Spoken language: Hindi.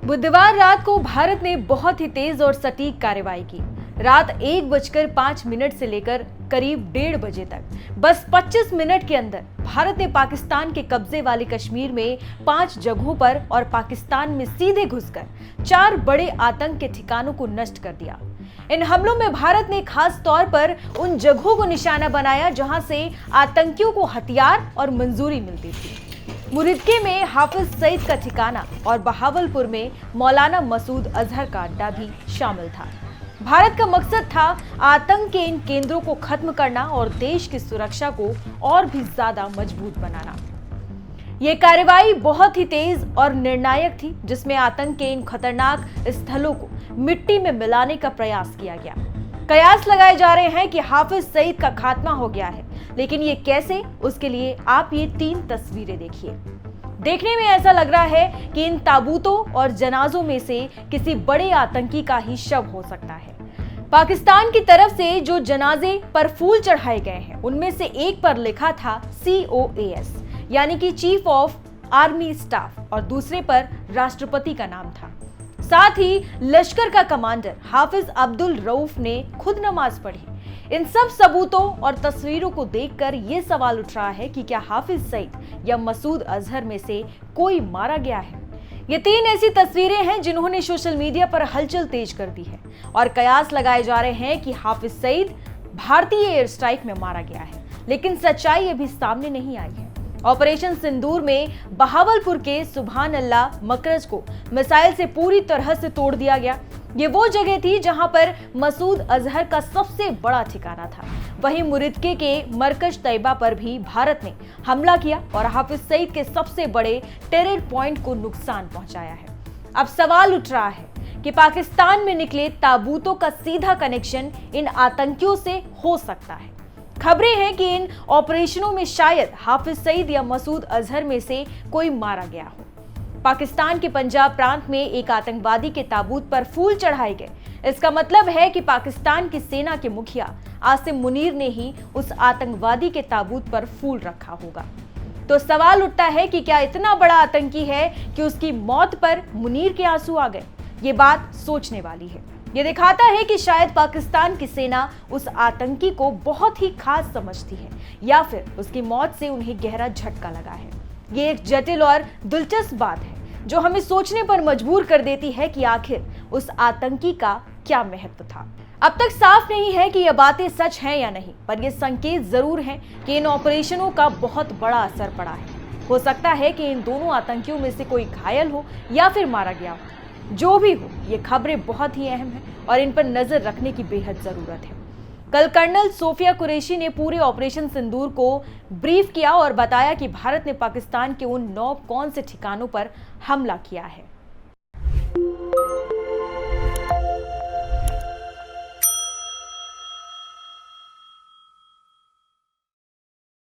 बुधवार रात को भारत ने बहुत ही तेज और सटीक कार्रवाई की। रात 1:05 से लेकर करीब 1:30 बजे तक बस 25 मिनट के अंदर भारत ने पाकिस्तान के कब्जे वाले कश्मीर में 5 जगहों पर और पाकिस्तान में सीधे घुसकर 4 बड़े आतंक के ठिकानों को नष्ट कर दिया। इन हमलों में भारत ने खास तौर पर उन जगहों को निशाना बनाया जहां से आतंकियों को हथियार और मंजूरी मिलती थी। मुरिदके में हाफिज सईद का ठिकाना और बहावलपुर में मौलाना मसूद अजहर का अड्डा भी शामिल था। भारत का मकसद था आतंक के इन केंद्रों को खत्म करना और देश की सुरक्षा को और भी ज्यादा मजबूत बनाना। ये कार्रवाई बहुत ही तेज और निर्णायक थी, जिसमें आतंक के इन खतरनाक स्थलों को मिट्टी में मिलाने का प्रयास किया गया। कयास लगाए जा रहे हैं कि हाफिज सईद का खात्मा हो गया है, लेकिन ये कैसे, उसके लिए आप ये 3 तस्वीरें देखिए। देखने में ऐसा लग रहा है कि इन ताबूतों और जनाजों में से किसी बड़े आतंकी का ही शव हो सकता है। पाकिस्तान की तरफ से जो जनाजे पर फूल चढ़ाए गए हैं, उनमें से एक पर लिखा था COAS यानी कि चीफ ऑफ आर्मी स्टाफ, और दूसरे पर राष्ट्रपति का नाम था। साथ ही लश्कर का कमांडर हाफिज अब्दुल रऊफ ने खुद नमाज पढ़ी। इन सब सबूतों और तस्वीरों को देखकर यह सवाल उठ रहा है कि क्या हाफिज सईद या मसूद अजहर में से कोई मारा गया है। ये 3 ऐसी तस्वीरें हैं जिन्होंने सोशल मीडिया पर हलचल तेज कर दी है और कयास लगाए जा रहे हैं कि हाफिज सईद भारतीय एयर स्ट्राइक में मारा गया है, लेकिन सच्चाई अभी सामने नहीं आई है। ऑपरेशन सिंदूर में बहावलपुर के सुभान अल्लाह मकरज को मिसाइल से पूरी तरह से तोड़ दिया गया। ये वो जगह थी जहां पर मसूद अजहर का सबसे बड़ा ठिकाना था। वहीं मुरिदके के मरकज तैयबा पर भी भारत ने हमला किया और हाफिज सईद के सबसे बड़े टेरर पॉइंट को नुकसान पहुंचाया है। अब सवाल उठ रहा है कि पाकिस्तान में निकले ताबूतों का सीधा कनेक्शन इन आतंकियों से हो सकता है। खबरें हैं कि इन ऑपरेशनों में शायद हाफिज सईद या मसूद अजहर में से कोई मारा गया हो। पाकिस्तान के पंजाब प्रांत में एक आतंकवादी के ताबूत पर फूल चढ़ाए गए। इसका मतलब है कि पाकिस्तान की सेना के मुखिया आसिम मुनीर ने ही उस आतंकवादी के ताबूत पर फूल रखा होगा। तो सवाल उठता है कि क्या इतना बड़ा आतंकी है कि उसकी मौत पर मुनीर के आंसू आ गए। ये बात सोचने वाली है। ये दिखाता है कि शायद पाकिस्तान की सेना उस आतंकी को बहुत ही खास समझती है या फिर उसकी मौत से उन्हें गहरा झटका लगा है। ये एक जटिल और दिलचस्प बात है जो हमें सोचने पर मजबूर कर देती है कि आखिर उस आतंकी का क्या महत्व था। अब तक साफ नहीं है कि यह बातें सच हैं या नहीं, पर यह संकेत जरूर हैं कि इन ऑपरेशनों का बहुत बड़ा असर पड़ा है। हो सकता है कि इन दोनों आतंकियों में से कोई घायल हो या फिर मारा गया हो। जो भी हो, ये खबरें बहुत ही अहम हैं और इन पर नजर रखने की बेहद जरूरत है। कल कर्नल सोफिया कुरैशी ने पूरे ऑपरेशन सिंदूर को ब्रीफ किया और बताया कि भारत ने पाकिस्तान के उन 9 कौन से ठिकानों पर हमला किया है।